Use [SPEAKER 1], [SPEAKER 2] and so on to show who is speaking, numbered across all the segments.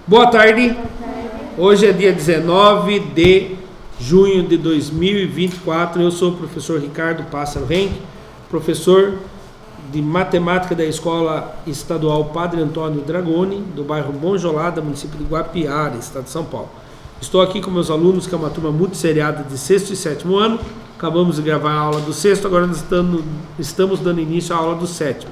[SPEAKER 1] Boa tarde. Hoje é dia 19 de junho de 2024. Eu sou o professor Ricardo Pássaro Henk, professor de matemática da Escola Estadual Padre Antônio Dragoni, do bairro Monjolada, município de Guapiara, estado de São Paulo. Estou aqui com meus alunos, que é uma turma multisseriada de 6º e 7º ano. Acabamos de gravar a aula do 6º, agora nós estamos dando início à aula do 7º.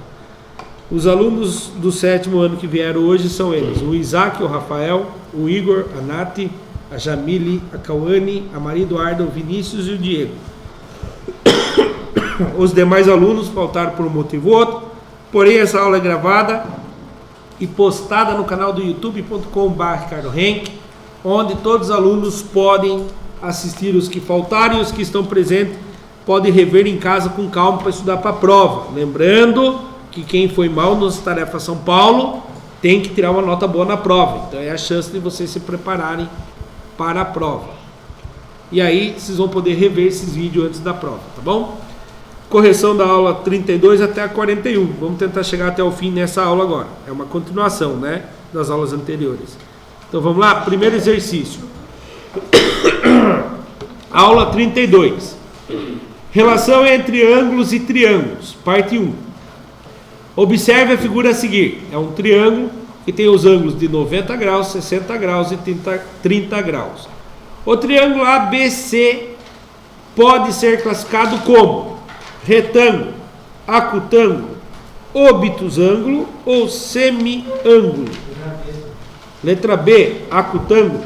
[SPEAKER 1] Os alunos do 7º ano que vieram hoje são eles: o Isaac, o Rafael, o Igor, a Nath, a Jamile, a Cauane, a Maria Eduarda, o Vinícius e o Diego. Os demais alunos faltaram por um motivo ou outro, porém essa aula é gravada e postada no canal do youtube.com/ricardohenk, onde todos os alunos podem assistir. Os que faltaram e os que estão presentes podem rever em casa com calma para estudar para a prova. Lembrando que quem foi mal nas tarefas São Paulo tem que tirar uma nota boa na prova. Então é a chance de vocês se prepararem para a prova. E aí vocês vão poder rever esses vídeos antes da prova, tá bom? Correção da aula 32 até a 41. Vamos tentar chegar até o fim nessa aula agora. É uma continuação, né, das aulas anteriores. Então vamos lá, primeiro exercício. Aula 32. Relação entre ângulos e triângulos, parte 1. Observe a figura a seguir. É um triângulo que tem os ângulos de 90 graus, 60 graus e 30 graus. O triângulo ABC pode ser classificado como retângulo, acutângulo, obtusângulo ou semiângulo. Letra B, acutângulo.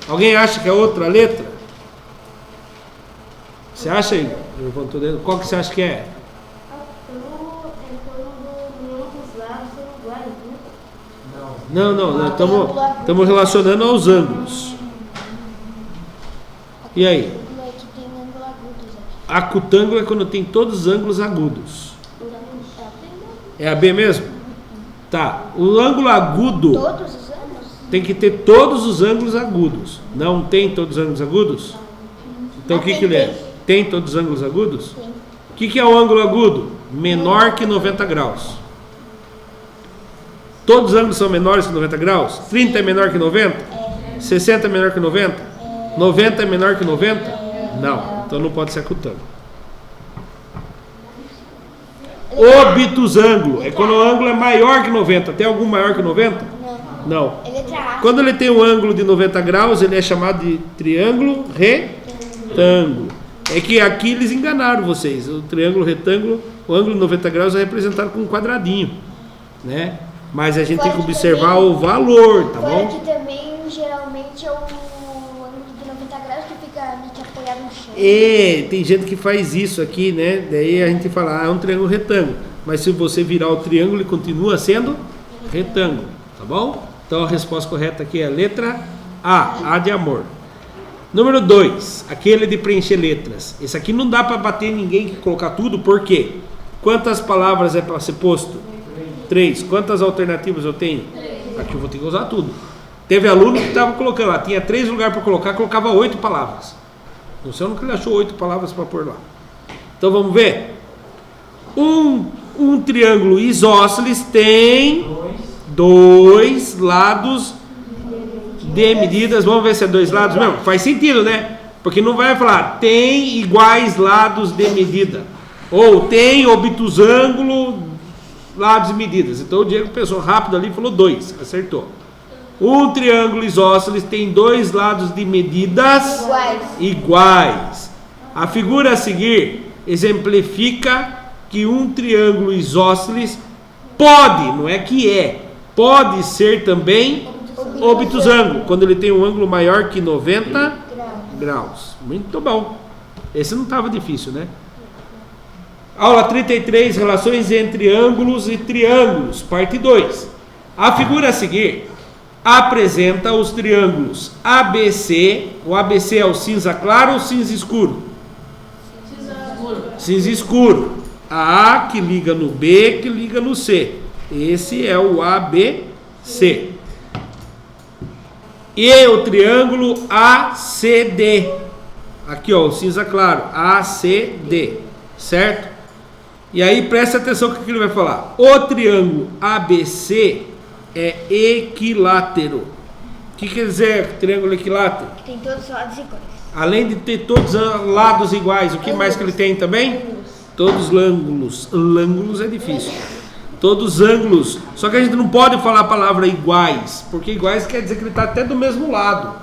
[SPEAKER 1] Alguém acha que é outra letra? Você acha aí? Qual que você acha que é? Não, estamos relacionando aos ângulos. E aí? Acutângulo é quando tem todos os ângulos agudos. É a B mesmo? Tá. O ângulo agudo tem que ter todos os ângulos agudos. Não tem todos os ângulos agudos? Então o que ele é? Tem todos os ângulos agudos? Sim. O que é o ângulo agudo? Menor que 90 graus. Todos os ângulos são menores que 90 graus? 30 é menor que 90? 60 é menor que 90? 90 é menor que 90? Não. Então não pode ser acutângulo. Obtusângulo é quando o ângulo é maior que 90. Tem algum maior que 90? Não. Quando ele tem um ângulo de 90 graus, ele é chamado de triângulo retângulo. É que aqui eles enganaram vocês. O triângulo retângulo, o ângulo de 90 graus é representado com um quadradinho, né? Mas a gente tem que observar o valor, tá bom?
[SPEAKER 2] Aqui também, geralmente, é o ângulo de 90 graus que fica meio que apoiado no chão.
[SPEAKER 1] Tem gente que faz isso aqui, né? Daí a gente fala, é um triângulo retângulo. Mas se você virar o triângulo, ele continua sendo retângulo, tá bom? Então a resposta correta aqui é a letra A de amor. Número 2, aquele de preencher letras. Esse aqui não dá para bater ninguém que colocar tudo, por quê? Quantas palavras é para ser posto? 3. Quantas alternativas eu tenho? Aqui eu vou ter que usar tudo. Teve aluno que estava colocando lá, tinha 3 lugares para colocar, colocava 8 palavras. Não sei onde que ele achou 8 palavras para pôr lá. Então vamos ver. Um triângulo isósceles tem 2 lados de medidas. Vamos ver se é 2 lados mesmo. Faz sentido, né? Porque não vai falar tem iguais lados de medida. Ou tem obtusângulo, lados e medidas. Então o Diego pensou rápido ali e falou 2. Acertou. Um triângulo isósceles tem 2 lados de medidas iguais. A figura a seguir exemplifica que um triângulo isósceles pode, não é que é, pode ser também obtusângulo, quando ele tem um ângulo maior que 90 graus. Muito bom. Esse não estava difícil, né? Aula 33, relações entre ângulos e triângulos, parte 2. A figura a seguir apresenta os triângulos ABC. O ABC é o cinza claro ou cinza escuro? Cinza escuro. A A que liga no B que liga no C. Esse é o ABC. E o triângulo ACD. Aqui, ó, o cinza claro. ACD. Certo? E aí presta atenção no que ele vai falar. O triângulo ABC é equilátero. que quer dizer triângulo equilátero?
[SPEAKER 2] Que tem todos os lados iguais.
[SPEAKER 1] Além de ter todos os lados iguais, o que mais que ele tem também? Todos os ângulos. Ângulos é difícil. Todos os ângulos. Só que a gente não pode falar a palavra iguais, porque iguais quer dizer que ele está até do mesmo lado.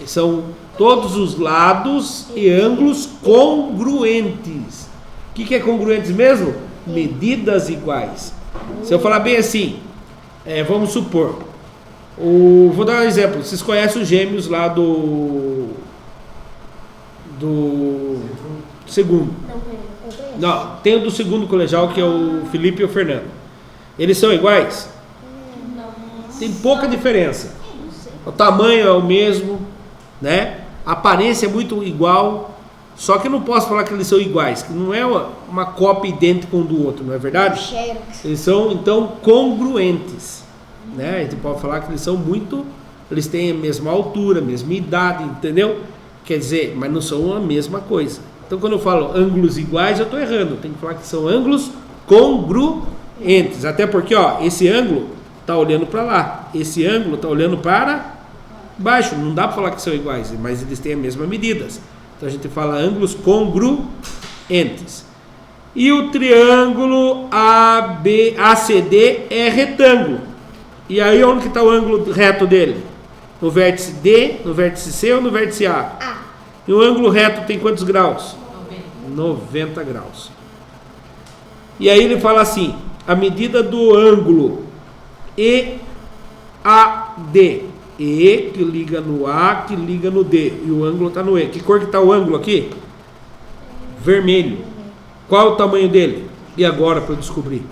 [SPEAKER 1] São todos os lados e ângulos congruentes. O que é congruentes mesmo? Medidas iguais. Se eu falar bem assim, vamos supor, vou dar um exemplo. Vocês conhecem os gêmeos lá do segundo? Não, tem o do segundo colegial, que é o Felipe e o Fernando. Eles são iguais? Tem pouca diferença. O tamanho é o mesmo, né? A aparência é muito igual. Só que eu não posso falar que eles são iguais, que não é uma cópia idêntica um do outro, não é verdade? Eles são, então, congruentes, né? A gente pode falar que eles têm a mesma altura, a mesma idade, entendeu? Quer dizer, mas não são a mesma coisa. Então, quando eu falo ângulos iguais, eu estou errando. Eu tenho que falar que são ângulos congruentes. Até porque, ó, esse ângulo está olhando para lá, esse ângulo está olhando para baixo. Não dá para falar que são iguais, mas eles têm as mesmas medidas. Então a gente fala ângulos congruentes. E o triângulo ABCD é retângulo. E aí onde que está o ângulo reto dele? No vértice D, no vértice C ou no vértice A? E o ângulo reto tem quantos graus? 90 graus. E aí ele fala assim, a medida do ângulo EAD, E que liga no A, que liga no D, e o ângulo está no E. Que cor que está o ângulo aqui? Vermelho. Qual é o tamanho dele? E agora para eu descobrir?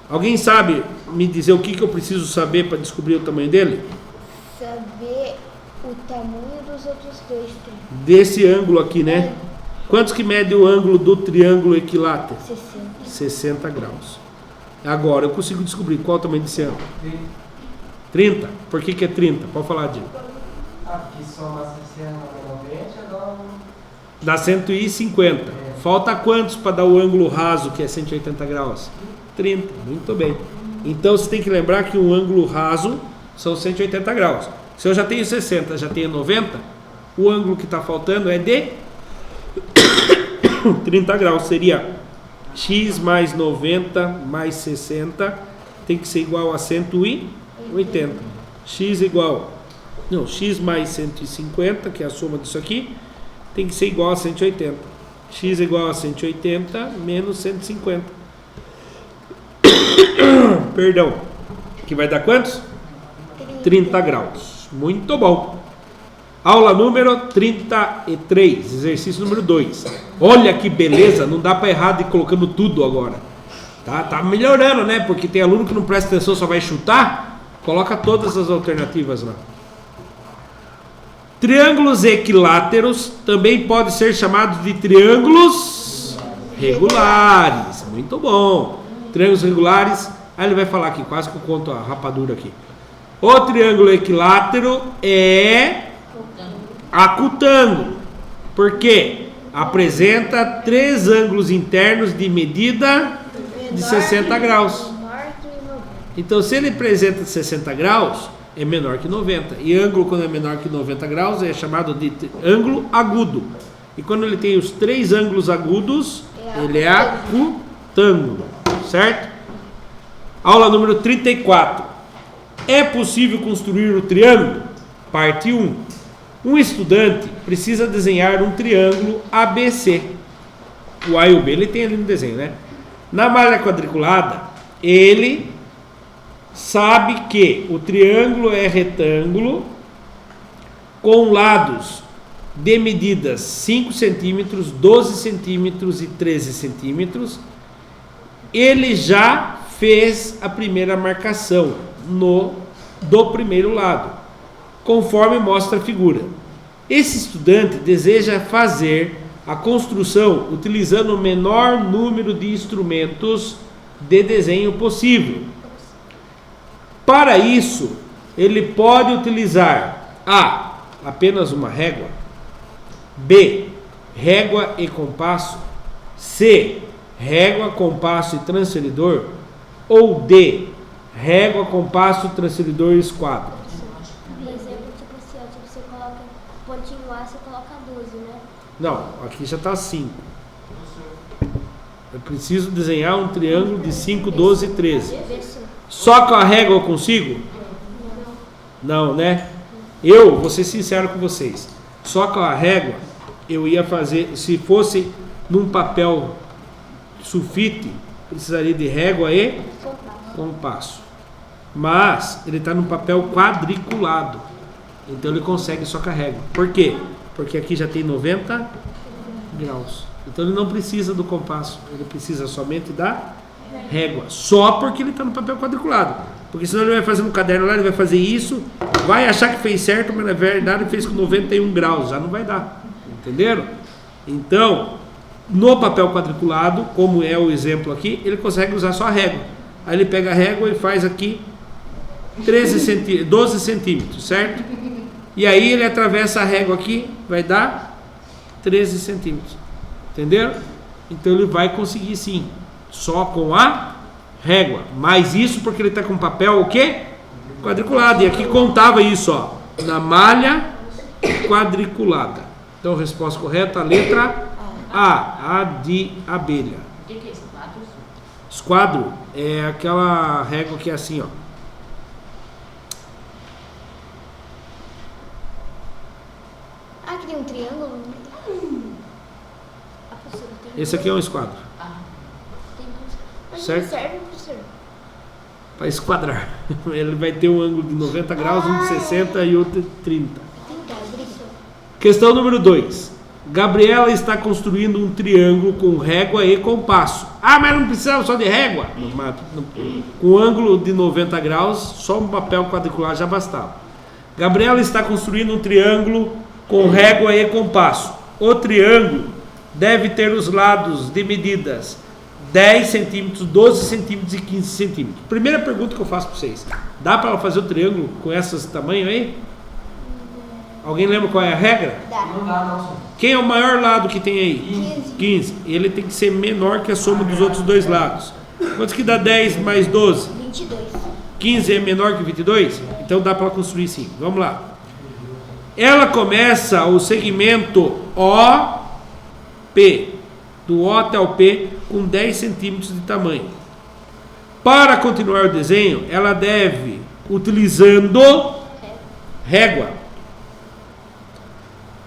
[SPEAKER 1] Alguém sabe me dizer o que eu preciso saber para descobrir o tamanho dele?
[SPEAKER 2] Saber o tamanho dos outros dois triângulos.
[SPEAKER 1] Desse ângulo aqui, né? Quantos que mede o ângulo do triângulo equilátero? 60 graus. Agora eu consigo descobrir qual é o tamanho desse ângulo. 30? Por que é 30? Pode falar, Dino.
[SPEAKER 3] Aqui soma 60
[SPEAKER 1] dá 150. Falta quantos para dar o ângulo raso, que é 180 graus? 30. Muito bem. Então você tem que lembrar que um ângulo raso são 180 graus. Se eu já tenho 60, já tenho 90, o ângulo que está faltando é de 30 graus. Seria x mais 90 mais 60 tem que ser igual a 180. X mais 150, que é a soma disso aqui, tem que ser igual a 180. X igual a 180 menos 150. Perdão. Que vai dar quantos? 30 graus. Muito bom. Aula número 33, exercício número 2. Olha que beleza, não dá para errar de colocando tudo agora. Tá melhorando, né? Porque tem aluno que não presta atenção, só vai chutar. Coloca todas as alternativas lá. Triângulos equiláteros também podem ser chamados de triângulos regulares. Muito bom. Triângulos regulares. Aí ele vai falar aqui, quase que eu conto a rapadura aqui. O triângulo equilátero é acutângulo. Por quê? Apresenta 3 ângulos internos de medida de 60 graus. Então, se ele apresenta 60 graus, é menor que 90. E ângulo, quando é menor que 90 graus, é chamado de ângulo agudo. E quando ele tem os 3 ângulos agudos, ele é acutângulo. Certo? Aula número 34. É possível construir o triângulo? Parte 1. Um estudante precisa desenhar um triângulo ABC. O A e o B ele tem ali no desenho, né? Na malha quadriculada, ele sabe que o triângulo é retângulo com lados de medidas 5 centímetros, 12 centímetros e 13 centímetros. Ele já fez a primeira marcação do primeiro lado, conforme mostra a figura. Esse estudante deseja fazer a construção utilizando o menor número de instrumentos de desenho possível. Para isso, ele pode utilizar A. Apenas uma régua, B. Régua e compasso, C. Régua, compasso e transferidor, ou D. Régua, compasso, transferidor e esquadro.
[SPEAKER 2] lá você coloca 12, né?
[SPEAKER 1] Não, aqui já está 5. Eu preciso desenhar um triângulo de 5, 12 e 13. Só com a régua eu consigo? Não, né? Eu vou ser sincero com vocês. Só com a régua eu ia fazer, se fosse num papel sulfite, precisaria de régua e compasso. Mas ele está num papel quadriculado. Então ele consegue só com a régua. Por quê? Porque aqui já tem 90 graus. Então ele não precisa do compasso. Ele precisa somente da régua. Só porque ele está no papel quadriculado. Porque senão ele vai fazer no caderno lá, ele vai fazer isso, vai achar que fez certo, mas na verdade ele fez com 91 graus. Já não vai dar. Entenderam? Então, no papel quadriculado, como é o exemplo aqui, ele consegue usar só a régua. Aí ele pega a régua e faz aqui 12 centímetros, certo? E aí ele atravessa a régua aqui, vai dar 13 centímetros. Entenderam? Então ele vai conseguir sim, só com a régua. Mas isso porque ele está com papel o quê? Quadriculado. E aqui contava isso, ó, na malha quadriculada. Então a resposta correta, a letra A de abelha.
[SPEAKER 4] O que é esquadro?
[SPEAKER 1] Esquadro é aquela régua que é assim, ó.
[SPEAKER 2] Ah, que tem um triângulo. A professora tem.
[SPEAKER 1] Esse aqui é um esquadro.
[SPEAKER 2] Tem duas. Mas
[SPEAKER 1] Certo.
[SPEAKER 2] não serve, professor.
[SPEAKER 1] Para esquadrar. Ele vai ter um ângulo de 90 graus, um de 60 e outro de 30. Questão número 2. Gabriela está construindo um triângulo com régua e compasso. Ah, mas não precisava só de régua? Com ângulo de 90 graus, só um papel quadriculado já bastava. Gabriela está construindo um triângulo com régua e compasso. O triângulo deve ter os lados de medidas 10 centímetros, 12 centímetros e 15 centímetros. Primeira pergunta que eu faço para vocês. Dá para fazer o triângulo com esses tamanhos aí? Alguém lembra qual é a regra?
[SPEAKER 3] Não dá, não, senhor.
[SPEAKER 1] Quem é o maior lado que tem aí? 15. Ele tem que ser menor que a soma dos outros dois lados. Quanto que dá 10 mais 12?
[SPEAKER 2] 22.
[SPEAKER 1] 15 é menor que 22? Então dá para construir sim. Vamos lá. Ela começa o segmento OP, do O até o P, com 10 centímetros de tamanho. Para continuar o desenho, ela deve, utilizando régua,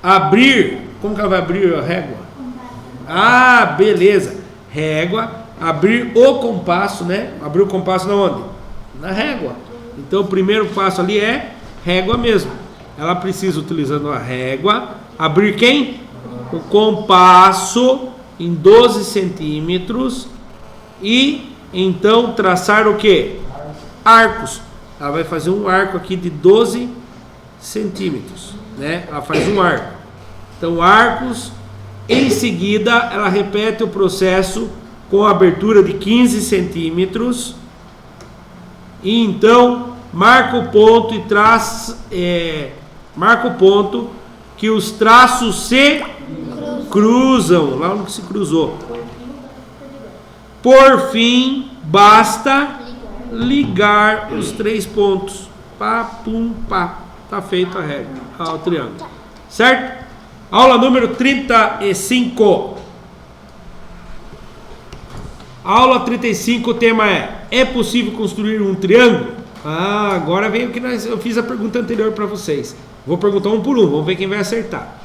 [SPEAKER 1] abrir. Como que ela vai abrir a régua? Ah, beleza. Régua, abrir o compasso, né? Abrir o compasso na onde? Na régua. Então o primeiro passo ali é régua mesmo. Ela precisa, utilizando a régua, abrir quem? O compasso em 12 centímetros e então traçar o que? Arcos. Ela vai fazer um arco aqui de 12 centímetros, né? Ela faz um arco. Então, arcos. Em seguida, ela repete o processo com a abertura de 15 centímetros. E então, marca o ponto e traça. Marca o ponto que os traços se cruzam. Lá onde se cruzou. Por fim, basta ligar os 3 pontos. Pá, pum, pá. Está feito a regra. O triângulo. Certo? Aula número 35. Aula 35, o tema é possível construir um triângulo? Ah, agora vem o que eu fiz a pergunta anterior para vocês. Vou perguntar um por um, vamos ver quem vai acertar.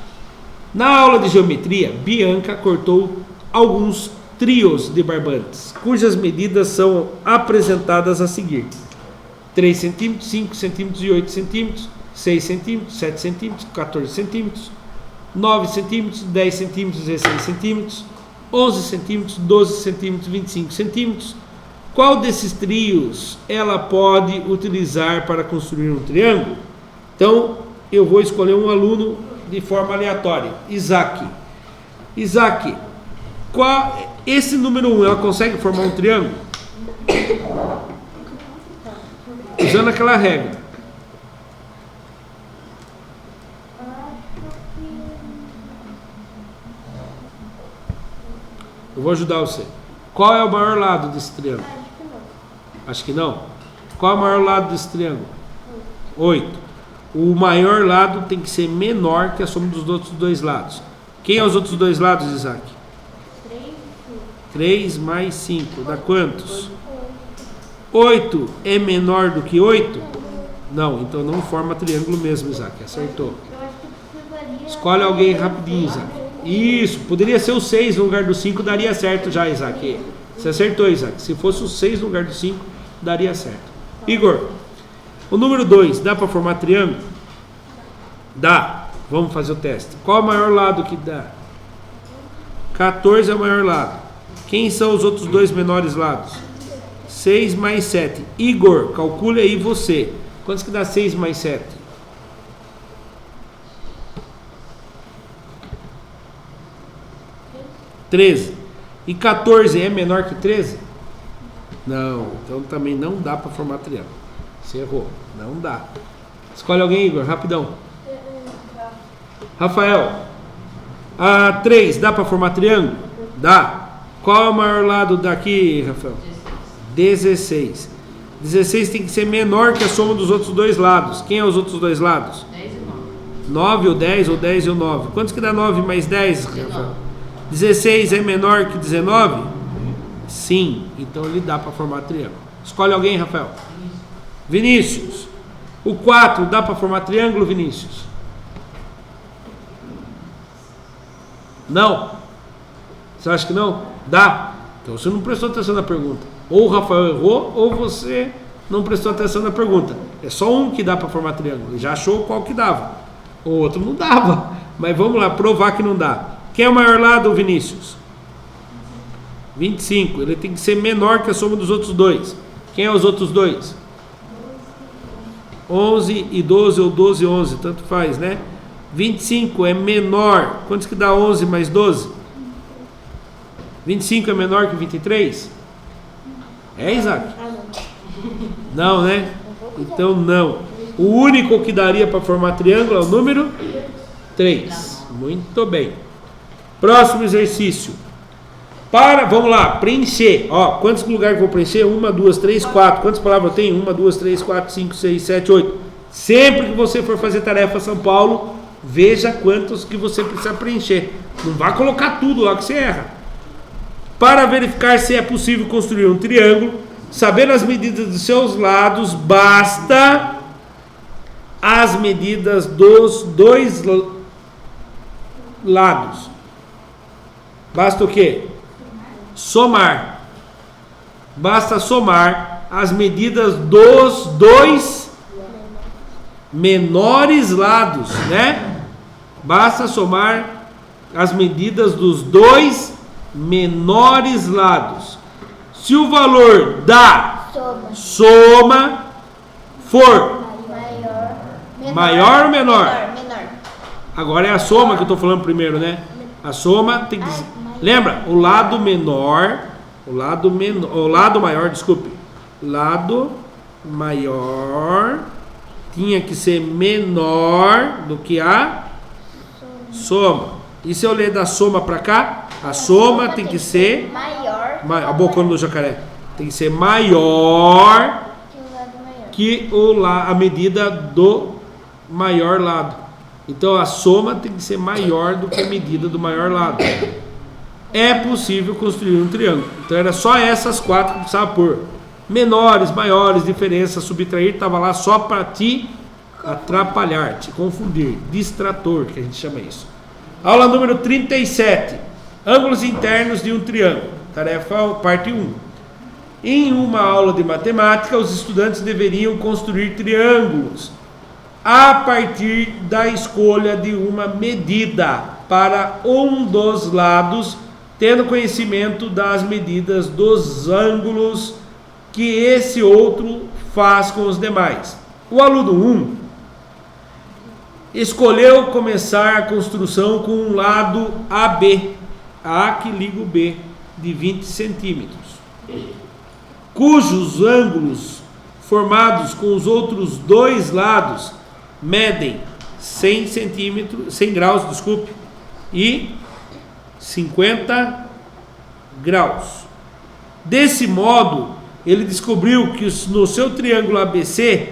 [SPEAKER 1] Na aula de geometria, Bianca cortou alguns trios de barbantes, cujas medidas são apresentadas a seguir: 3 centímetros, 5 centímetros e 8 centímetros, 6 centímetros, 7 centímetros, 14 centímetros, 9 centímetros, 10 centímetros, 16 centímetros, 11 centímetros, 12 centímetros, 25 centímetros. Qual desses trios ela pode utilizar para construir um triângulo? Então, eu vou escolher um aluno de forma aleatória. Isaac, esse número 1, ela consegue formar um triângulo? Usando aquela regra. Eu vou ajudar você. Qual é o maior lado desse triângulo? Acho que não. Qual é o maior lado desse triângulo? 8. o maior lado tem que ser menor que a soma dos outros dois lados. Quem é os outros dois lados, Isaac? 3 mais 5, dá quantos? 8 é menor do que 8? Não, então não forma triângulo mesmo, Isaac, acertou. Escolhe alguém rapidinho, Isaac. Isso, poderia ser o 6 no lugar do 5, daria certo já, Isaac. Você acertou, Isaac. Se fosse o 6 no lugar do 5, daria certo. Igor, o número 2, dá para formar triângulo? Dá. Vamos fazer o teste. Qual é o maior lado que dá? 14 é o maior lado. Quem são os outros dois menores lados? 6 mais 7. Igor, calcule aí você. Quantos que dá 6 mais 7? 13. E 14 é menor que 13? Não, então também não dá para formar triângulo. Você errou, não dá. Escolhe alguém, Igor, rapidão. Rafael, a 3 dá para formar triângulo? Dá. Qual é o maior lado daqui, Rafael? 16. 16 tem que ser menor que a soma dos outros dois lados. Quem é os outros dois lados?
[SPEAKER 4] 10 e 9.
[SPEAKER 1] 9 ou 10 ou 10 e o 9. Quantos que dá 9 mais 10, Rafael? 16 é menor que 19? Sim, então ele dá para formar triângulo. Escolhe alguém, Rafael. Vinícius. O 4 dá para formar triângulo, Vinícius? Não? Você acha que não? Dá. Então você não prestou atenção na pergunta. Ou o Rafael errou, ou você não prestou atenção na pergunta. É só um que dá para formar triângulo. Ele já achou qual que dava. O outro não dava. Mas vamos lá, provar que não dá. Quem é o maior lado, Vinícius? 25. Ele tem que ser menor que a soma dos outros dois. Quem é os outros dois? 11 e 12 ou 12 e 11. Tanto faz, né? 25 é menor. Quantos que dá 11 mais 12? 25 é menor que 23? É, Isaac? Não, né? Então não. O único que daria para formar triângulo é o número 3. Muito bem. Próximo exercício. Vamos lá, preencher. Ó, quantos lugares eu vou preencher? 1, 2, 3, 4. Quantas palavras eu tenho? 1, 2, 3, 4, 5, 6, 7, 8. Sempre que você for fazer tarefa São Paulo, veja quantos que você precisa preencher. Não vá colocar tudo lá que você erra. Para verificar se é possível construir um triângulo, sabendo as medidas dos seus lados, basta as medidas dos dois lados. Basta o quê? Somar. Basta somar as medidas dos dois menores lados, né? Basta somar as medidas dos dois menores lados. Se o valor da soma for maior ou menor?
[SPEAKER 2] Menor.
[SPEAKER 1] Agora é a soma que eu estou falando primeiro, né? A soma tem que... Lembra? O lado maior, desculpe. Lado maior tinha que ser menor do que a soma. E se eu ler da soma para cá? A soma tem que ser
[SPEAKER 2] maior.
[SPEAKER 1] A boca do jacaré. Tem que ser maior que a medida do maior lado. Então a soma tem que ser maior do que a medida do maior lado. É possível construir um triângulo. Então era só essas 4 que precisava pôr. Menores, maiores, diferença, subtrair, estava lá só para te atrapalhar, te confundir. Distrator, que a gente chama isso. Aula número 37. Ângulos internos de um triângulo. Tarefa parte 1. Em uma aula de matemática, os estudantes deveriam construir triângulos a partir da escolha de uma medida para um dos lados, tendo conhecimento das medidas dos ângulos que esse outro faz com os demais. O aluno 1 escolheu começar a construção com um lado AB, A que liga o B, de 20 centímetros, cujos ângulos formados com os outros dois lados medem 100 graus, e 50 graus. Desse modo, ele descobriu que no seu triângulo ABC,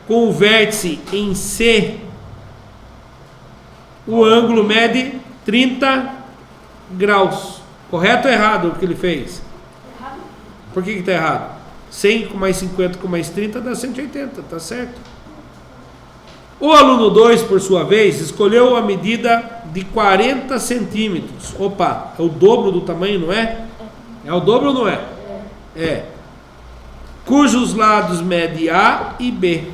[SPEAKER 1] com o vértice em C, o ângulo mede 30 graus. Correto ou errado o que ele fez?
[SPEAKER 2] Errado.
[SPEAKER 1] Por que está errado? 100 com mais 50 com mais 30 dá 180, tá certo? O aluno 2, por sua vez, escolheu a medida de 40 centímetros. Opa, é o dobro do tamanho, não é? É o dobro ou não é? É. Cujos lados medem A e B.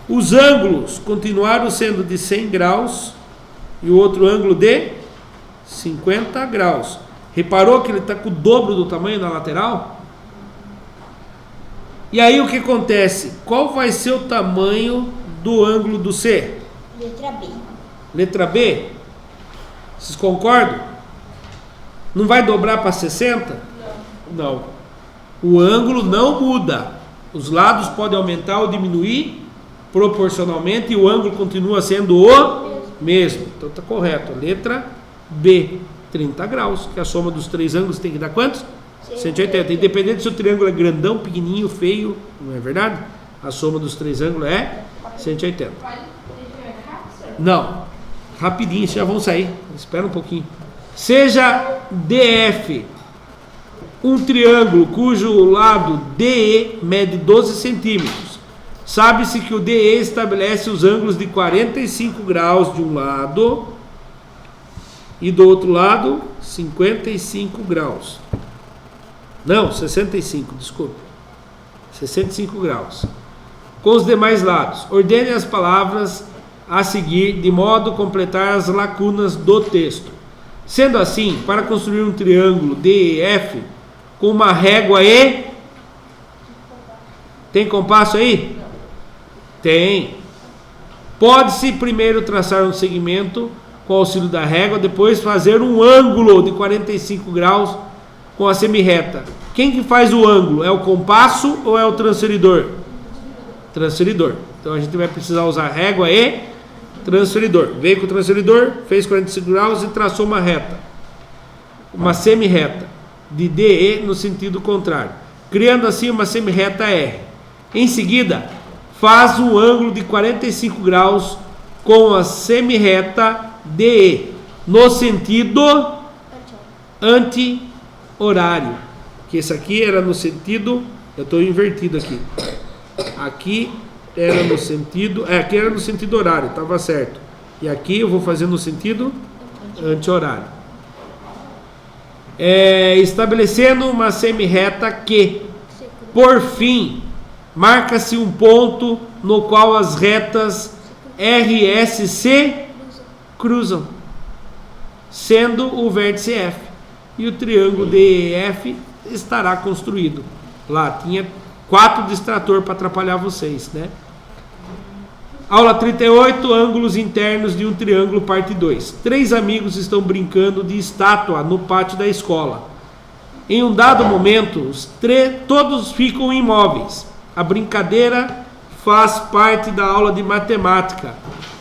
[SPEAKER 1] Os ângulos continuaram sendo de 100 graus e o outro ângulo de 50 graus. Reparou que ele está com o dobro do tamanho na lateral? E aí o que acontece? Qual vai ser o tamanho do ângulo do C?
[SPEAKER 2] Letra B.
[SPEAKER 1] Letra B? Vocês concordam? Não vai dobrar para 60? Não. O ângulo não muda. Os lados podem aumentar ou diminuir proporcionalmente e o ângulo continua sendo o mesmo. Então está correto. Letra B, 30 graus, que a soma dos três ângulos tem que dar quantos? 180. Independente se o triângulo é grandão, pequenininho, feio, não é verdade? A soma dos três ângulos é 180. Não. Rapidinho, já vão sair. Espera um pouquinho. Seja DF um triângulo cujo lado DE mede 12 centímetros. Sabe-se que o DE estabelece os ângulos de 45 graus de um lado e do outro lado 55 graus. Não, 65, desculpa. 65 graus. Com os demais lados, ordene as palavras a seguir de modo a completar as lacunas do texto. Sendo assim, para construir um triângulo DEF com uma régua e... Tem compasso aí? Tem. Pode-se primeiro traçar um segmento com o auxílio da régua, depois fazer um ângulo de 45 graus com a semirreta. Quem que faz o ângulo? É o compasso ou é o transferidor? Transferidor. Então a gente vai precisar usar régua e transferidor. Veio com o transferidor, fez 45 graus e traçou uma reta. Uma semirreta de DE no sentido contrário, criando assim uma semirreta R. Em seguida, faz um ângulo de 45 graus com a semirreta DE no sentido anti-horário. Que esse aqui era no sentido, eu estou invertido aqui. Aqui era no sentido, aqui era no sentido horário, estava certo. E aqui eu vou fazer no sentido anti-horário. Estabelecendo uma semirreta que, por fim, marca-se um ponto no qual as retas RS se cruzam, sendo o vértice F, e o triângulo DEF estará construído. Lá tinha 4 distrator para atrapalhar vocês, né? Aula 38, ângulos internos de um triângulo, parte 2. 3 amigos estão brincando de estátua no pátio da escola. Em um dado momento, todos ficam imóveis. A brincadeira faz parte da aula de matemática,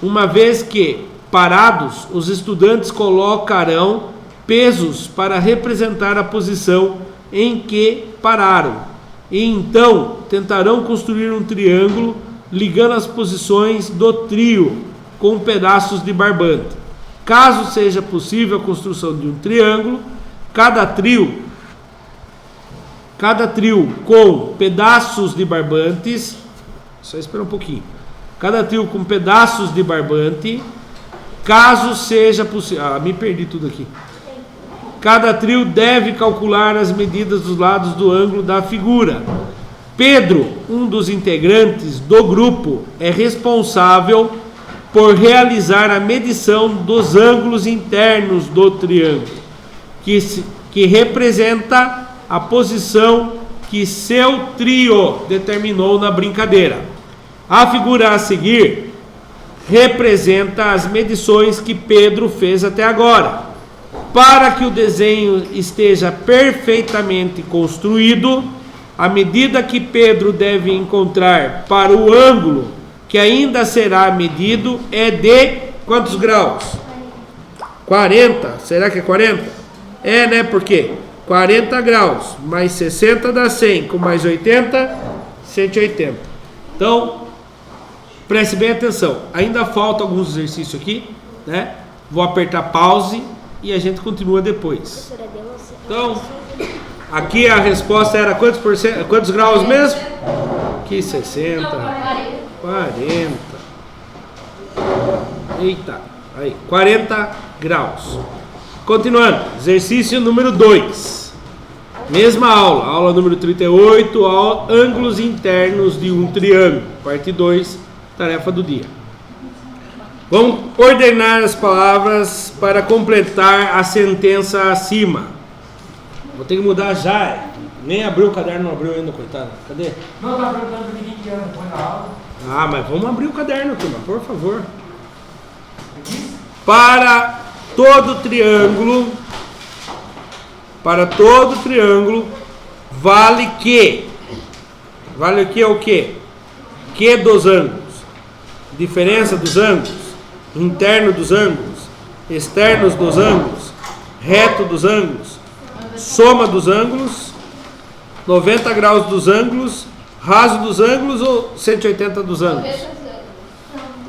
[SPEAKER 1] uma vez que, parados, os estudantes colocarão pesos para representar a posição em que pararam, e então tentarão construir um triângulo ligando as posições do trio com pedaços de barbante. Caso seja possível a construção de um triângulo, cada trio com pedaços de barbantes, só espera um pouquinho, cada trio com pedaços de barbante, caso seja possível, me perdi tudo aqui. Cada trio deve calcular as medidas dos lados do ângulo da figura. Pedro, um dos integrantes do grupo, é responsável por realizar a medição dos ângulos internos do triângulo, que representa a posição que seu trio determinou na brincadeira. A figura a seguir representa as medições que Pedro fez até agora. Para que o desenho esteja perfeitamente construído, a medida que Pedro deve encontrar para o ângulo que ainda será medido é de quantos graus? 40. Será que é 40? É, né? Por quê? 40 graus mais 60 dá 100, com mais 80, 180. Então, Preste bem atenção. Ainda falta alguns exercícios aqui, né? Vou apertar pause e a gente continua depois. Então, aqui a resposta era quantos graus mesmo? Aqui 60, 40. Eita, aí, 40 graus. Continuando, exercício número 2. Mesma aula número 38, ângulos internos de um triângulo. Parte 2, tarefa do dia. Vamos ordenar as palavras para completar a sentença acima. Vou ter que mudar já. Nem abriu o caderno, não abriu ainda, coitado. Cadê?
[SPEAKER 3] Não, tá perguntando de 20 anos, foi na aula.
[SPEAKER 1] Ah, mas vamos abrir o caderno, turma, por favor. Para todo triângulo, vale que o quê? Que dos ângulos. Diferença dos ângulos, interno dos ângulos, externos dos ângulos, reto dos ângulos, soma dos ângulos, 90 graus dos ângulos, raso dos ângulos ou 180 dos ângulos?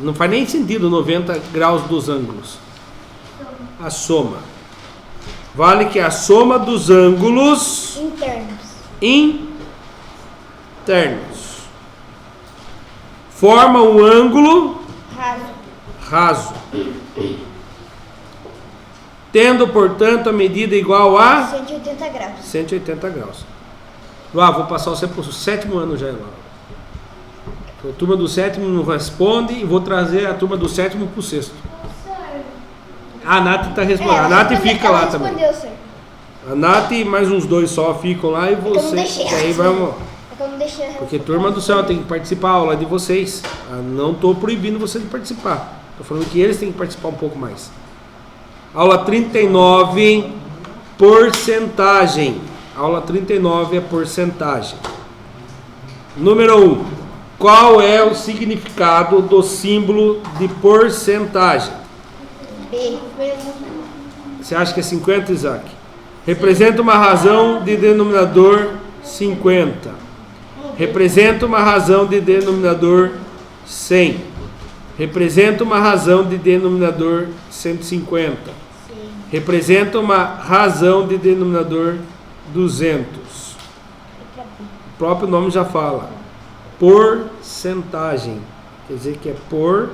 [SPEAKER 1] Não faz nem sentido 90 graus dos ângulos. A soma. Vale que a soma dos ângulos internos forma um ângulo raso. Tendo, portanto, a medida igual a
[SPEAKER 2] 180 graus.
[SPEAKER 1] 180 graus. Vou passar você para o 7º ano já, Laura. A turma do 7º não responde e vou trazer a turma do 7º para o 6º. A Nath está respondendo. A Nath fica lá também. A Nath e mais uns 2 só ficam lá e você. Aí vamos. Porque turma do céu tem que participar, a aula é de vocês. Não estou proibindo você de participar. Estou falando que eles têm que participar um pouco mais. Aula 39, porcentagem. Aula 39 é porcentagem. Número 1. Qual é o significado do símbolo de porcentagem?
[SPEAKER 2] B.
[SPEAKER 1] Você acha que é 50, Isaac? Representa uma razão de denominador 50. Representa uma razão de denominador 100. Representa uma razão de denominador 150. Representa uma razão de denominador 200. O próprio nome já fala. Porcentagem. Quer dizer que é por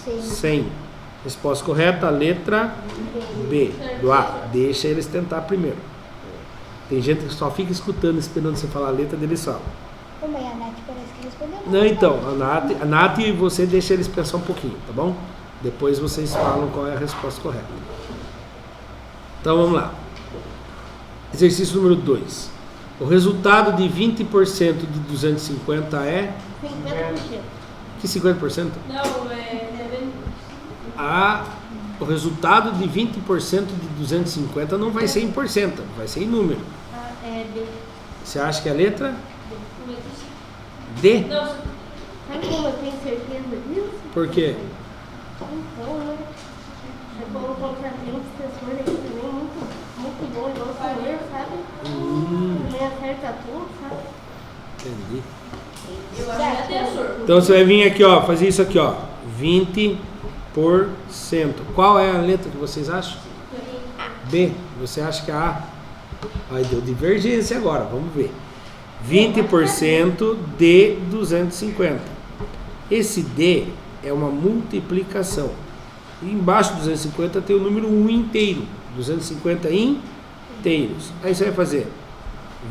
[SPEAKER 1] 100. Resposta correta, letra B. Do A. Deixa eles tentar primeiro. Tem gente que só fica escutando, esperando você falar a letra, deles falam.
[SPEAKER 2] Mas a Nath parece que respondeu.
[SPEAKER 1] Não, então, a Nath e você deixa eles pensar um pouquinho, tá bom? Depois vocês falam qual é a resposta correta. Então vamos lá. Exercício número 2. O resultado de 20% de 250 é?
[SPEAKER 4] 50%.
[SPEAKER 1] Que 50%?
[SPEAKER 4] Não, é...
[SPEAKER 1] O resultado de 20% de 250 não vai ser em porcento, vai ser em número.
[SPEAKER 4] É D.
[SPEAKER 1] Você acha que é a letra?
[SPEAKER 4] D.
[SPEAKER 1] D?
[SPEAKER 4] Não, sabe como eu tenho certeza disso?
[SPEAKER 1] Por quê?
[SPEAKER 4] Então, né? Eu vou colocar um professor aqui também, muito bom, igual o senhor, sabe? Também acerta tudo, sabe?
[SPEAKER 1] Entendi.
[SPEAKER 4] Eu acho que é professor.
[SPEAKER 1] Então você vai vir aqui, ó, fazer isso aqui, ó. 20%. Qual é a letra que vocês acham? B. Você acha que é A? Aí deu divergência agora, vamos ver. 20% de 250. Esse D é uma multiplicação. E embaixo de 250 tem o número 1 inteiro. 250 inteiros. Aí você vai fazer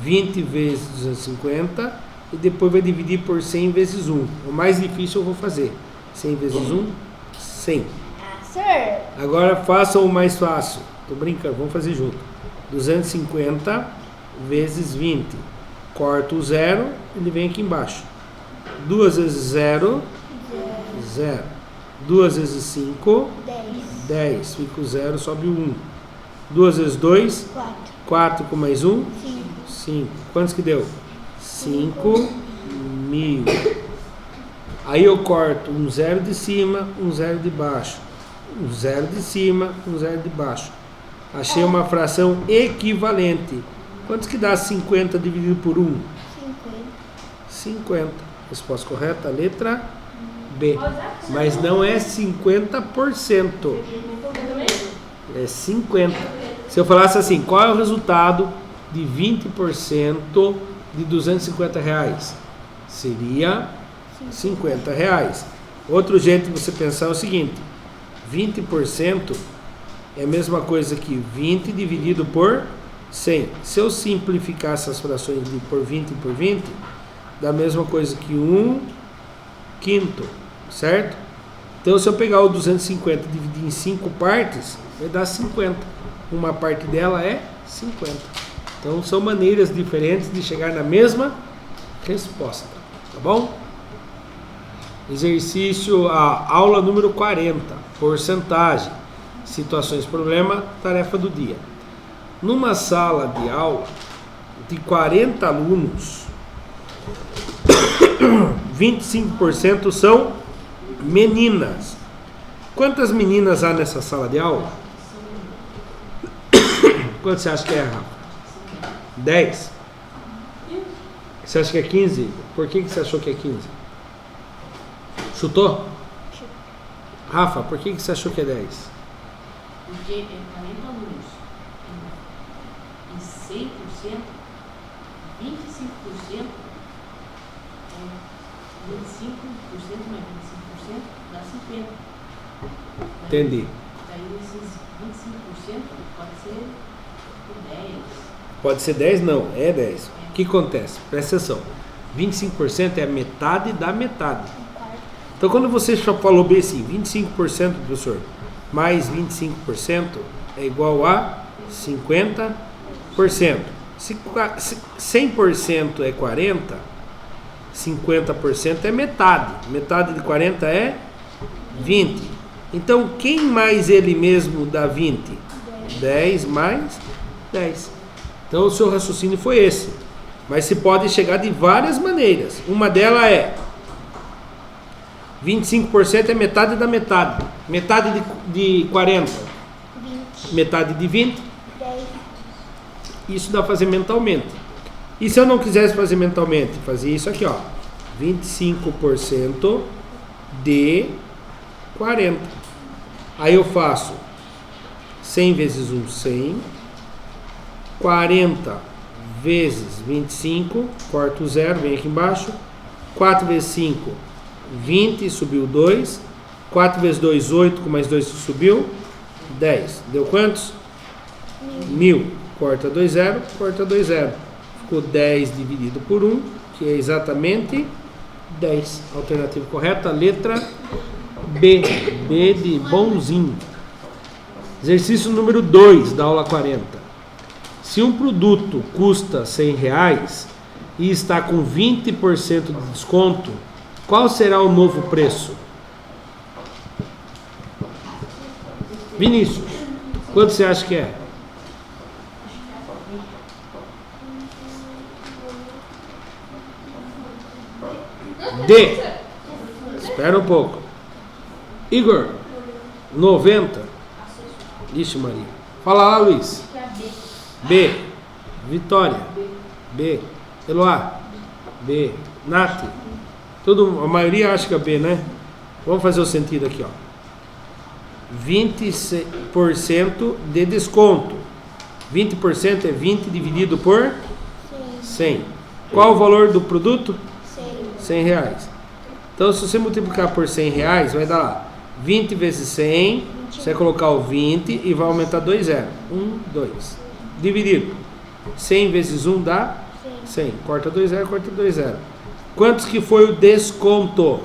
[SPEAKER 1] 20 vezes 250 e depois vai dividir por 100 vezes 1. O mais difícil eu vou fazer. 100 vezes 1, 100.
[SPEAKER 2] Sir.
[SPEAKER 1] Agora façam o mais fácil. Tô brincando, vamos fazer junto. 250 vezes 20. Corto o 0, ele vem aqui embaixo. 2 vezes 0, 0. 2 vezes 5, 10. Fica o 0, sobe o 1. 2 vezes 2, 4 com mais 1, 5. Quantos que deu? 5.000. Aí eu corto um 0 de cima, um 0 de baixo. Um 0 de cima, um 0 de baixo. Achei uma fração equivalente. Quantos que dá 50 dividido por 1? 50. Resposta correta, letra B. Mas não é 50%. É 50%. Se eu falasse assim, qual é o resultado de 20% de R$250? Seria R$50. Outro jeito de você pensar é o seguinte: 20% é a mesma coisa que 20 dividido por 100. Se eu simplificar essas frações de por 20 por 20, dá a mesma coisa que 1/5, certo? Então, se eu pegar o 250 e dividir em 5 partes, vai dar 50. Uma parte dela é 50. Então, são maneiras diferentes de chegar na mesma resposta, tá bom? Exercício, aula número 40, porcentagem, situações, problema, tarefa do dia. Numa sala de aula de 40 alunos, 25% são meninas. Quantas meninas há nessa sala de aula? Quanto você acha que é, Rafa? 10? Você acha que é 15? Por que você achou que é 15? Chutou? Rafa, por que você achou que é 10?
[SPEAKER 5] Porque é 40 alunos. E 100%, 25% é 25% mais 25% dá 50%.
[SPEAKER 1] Entendi.
[SPEAKER 5] Daí esses 25% pode ser 10.
[SPEAKER 1] Pode ser 10? Não, é 10. O que acontece? Presta atenção. 25% é a metade da metade. Então, quando você já falou bem assim, 25%, professor, mais 25% é igual a 50%. Se 100% é 40%, 50% é metade. Metade de 40 é 20. Então, quem mais ele mesmo dá 20? 10 mais 10. Então, o seu raciocínio foi esse. Mas se pode chegar de várias maneiras. Uma delas é 25% é metade da metade. Metade de 40.
[SPEAKER 2] 20.
[SPEAKER 1] Metade de 20.
[SPEAKER 2] 10.
[SPEAKER 1] Isso dá pra fazer mentalmente. E se eu não quisesse fazer mentalmente? Fazia isso aqui, ó. 25% de 40. Aí eu faço 100 vezes 1, 100. 40 vezes 25. Corto o zero, vem aqui embaixo. 4 vezes 5, 20, subiu 2. 4 vezes 2, 8, com mais 2 subiu 10. Deu quantos? 1000. Corta 2, 0, corta 2, 0. Ficou 10 dividido por 1, que é exatamente 10. Alternativa correta, letra B. B de bonzinho. Exercício número 2 da aula 40. Se um produto custa R$100 e está com 20% de desconto, qual será o novo preço? Vinícius, quanto você acha que é? D. Espera um pouco. Igor, 90. Ixi, Maria. Fala lá, Luiz. B. Vitória. B. Eloá. B. Nath. A maioria acha que é B, né? Vamos fazer o sentido aqui, ó. 20% de desconto. 20% é 20 dividido por 100. Qual o valor do produto? R$100. Então, se você multiplicar por R$100, vai dar lá 20 vezes 100. Você vai colocar o 20 e vai aumentar 2 zeros. 1, 2. Dividido. 100 vezes 1 dá 100. Corta 2 zeros, corta 2 zeros. Quantos que foi o desconto?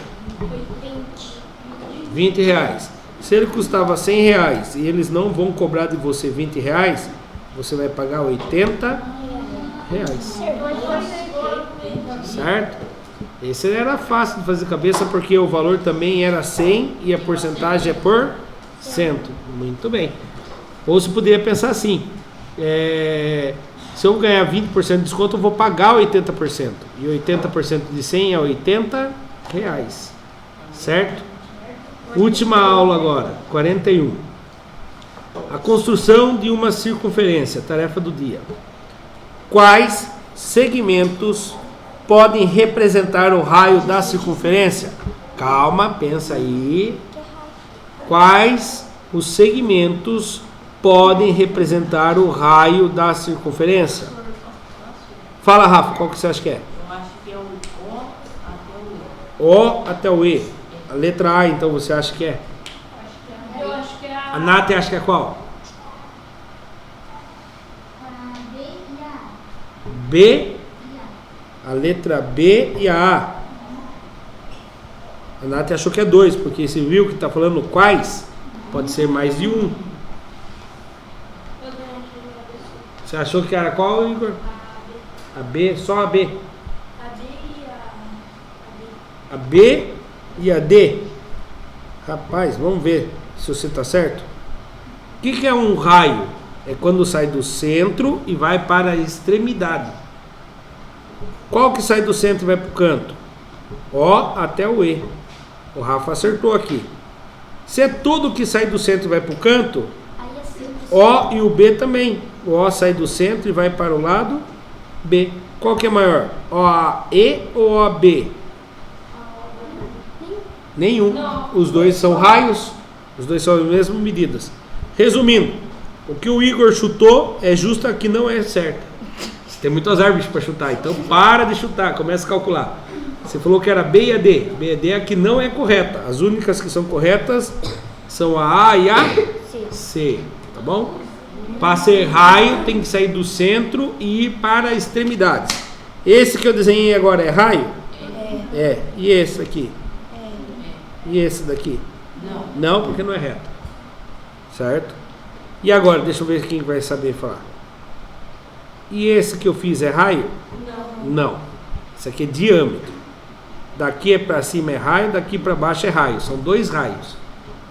[SPEAKER 1] 20 reais. Se ele custava 100 reais e eles não vão cobrar de você 20 reais, você vai pagar 80 reais. Certo? Esse era fácil de fazer cabeça porque o valor também era 100 e a porcentagem é por 100. Muito bem. Ou você poderia pensar assim, se eu ganhar 20% de desconto, eu vou pagar 80%. E 80% de 100 é 80 reais. Certo? Última aula agora, 41. A construção de uma circunferência, tarefa do dia. Quais segmentos podem representar o raio da circunferência? Calma, pensa aí. Quais os segmentos podem representar o raio da circunferência? Fala, Rafa, qual que você acha que é?
[SPEAKER 5] Eu acho que é o O até o E.
[SPEAKER 1] O até o E. A letra A, então, você acha que é?
[SPEAKER 4] Eu acho que é
[SPEAKER 1] A Nath acha que é qual?
[SPEAKER 2] A B e a
[SPEAKER 1] B, a letra B e a A. A Nath achou que é 2, porque você viu que está falando quais? Pode ser mais de um. Você achou que era qual, Igor? A B, só a B.
[SPEAKER 4] A D e
[SPEAKER 1] A B e a D. Rapaz, vamos ver se você está certo. O que é um raio? É quando sai do centro e vai para a extremidade. Qual que sai do centro e vai para o canto? O até o E. O Rafa acertou aqui. Se é tudo que sai do centro e vai para o canto,
[SPEAKER 2] Aí é simples.
[SPEAKER 1] O e o B também. O O sai do centro e vai para o lado B. Qual que é maior? OAE ou OAB? Nenhum. Os dois são raios. Os dois são as mesmas medidas. Resumindo, o que o Igor chutou é justo que não é certo. Você tem muitas árvores para chutar, então para de chutar, começa a calcular. Você falou que era B e a D. B e a D é a que não é correta. As únicas que são corretas são a A e a C. Tá bom? Para ser raio tem que sair do centro e ir para a extremidade. Esse que eu desenhei agora é raio? É. E esse aqui? E esse daqui?
[SPEAKER 5] Não.
[SPEAKER 1] Não, porque não é reto. Certo? E agora, deixa eu ver quem vai saber falar. E esse que eu fiz é raio? Não. Isso aqui é diâmetro. Daqui para cima é raio, daqui para baixo é raio. São 2 raios.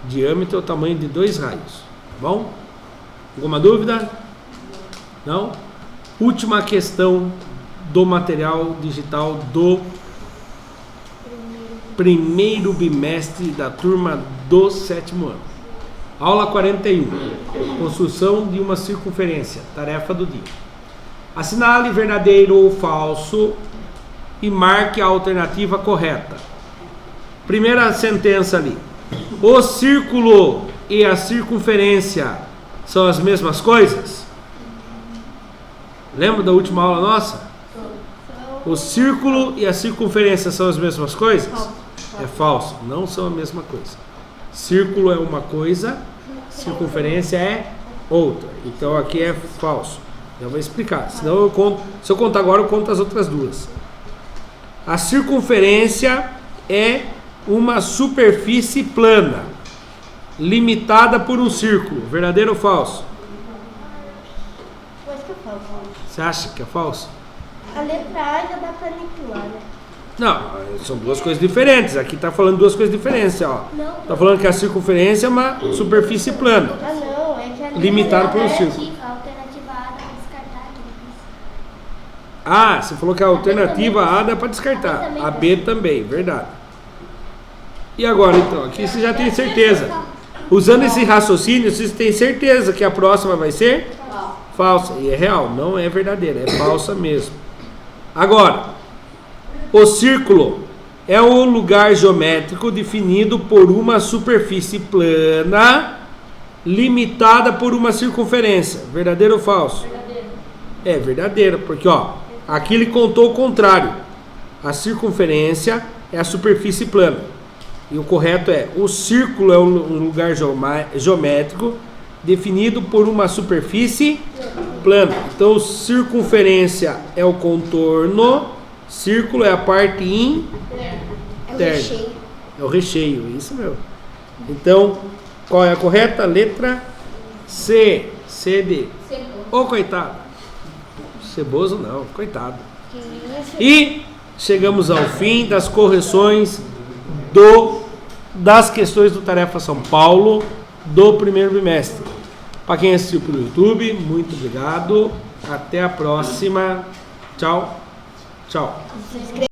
[SPEAKER 1] Diâmetro é o tamanho de 2 raios. Tá bom? Alguma dúvida? Não? Última questão do material digital do primeiro bimestre da turma do 7º ano. Aula 41. Construção de uma circunferência. Tarefa do dia. Assinale verdadeiro ou falso e marque a alternativa correta. Primeira sentença ali. O círculo e a circunferência são as mesmas coisas? Lembra da última aula nossa? O círculo e a circunferência são as mesmas coisas? É falso, não são a mesma coisa. Círculo é uma coisa, circunferência é outra. Então aqui é falso. Eu vou explicar. Senão eu conto. Se eu contar agora, eu conto as outras duas. A circunferência é uma superfície plana, limitada por um círculo. Verdadeiro ou falso?
[SPEAKER 4] Eu acho que é falso.
[SPEAKER 1] Você acha que é falso?
[SPEAKER 4] A letra A já dá pra aniquilar, né?
[SPEAKER 1] Não, são duas coisas diferentes. Aqui está falando duas coisas diferentes. Ó. Tá falando que a circunferência é uma superfície plana,
[SPEAKER 4] Ah, não, é que a letra
[SPEAKER 1] limitada por um círculo.
[SPEAKER 2] A alternativa A dá pra descartar.
[SPEAKER 1] Ah, você falou que a alternativa A dá para descartar. A B também, verdade. E agora então? Aqui você já tem certeza. Usando esse raciocínio, você tem certeza que a próxima vai ser falsa. E é real, não é verdadeira, é falsa mesmo. Agora, o círculo é um lugar geométrico definido por uma superfície plana limitada por uma circunferência. Verdadeiro ou falso?
[SPEAKER 4] verdadeira.
[SPEAKER 1] É verdadeiro, porque ó, aqui ele contou o contrário. A circunferência é a superfície plana. E o correto é: o círculo é um lugar geométrico definido por uma superfície plana. Então, circunferência é o contorno, círculo é a parte
[SPEAKER 2] É o
[SPEAKER 1] interna.
[SPEAKER 2] recheio.
[SPEAKER 1] É o recheio, isso mesmo. Então, qual é a correta? Letra C. C de. Ô, coitado. Ceboso não, coitado.
[SPEAKER 2] Que isso?
[SPEAKER 1] E chegamos ao fim das correções das questões do Tarefa São Paulo do primeiro bimestre. Para quem assistiu pelo YouTube, muito obrigado. Até a próxima. Tchau. Tchau.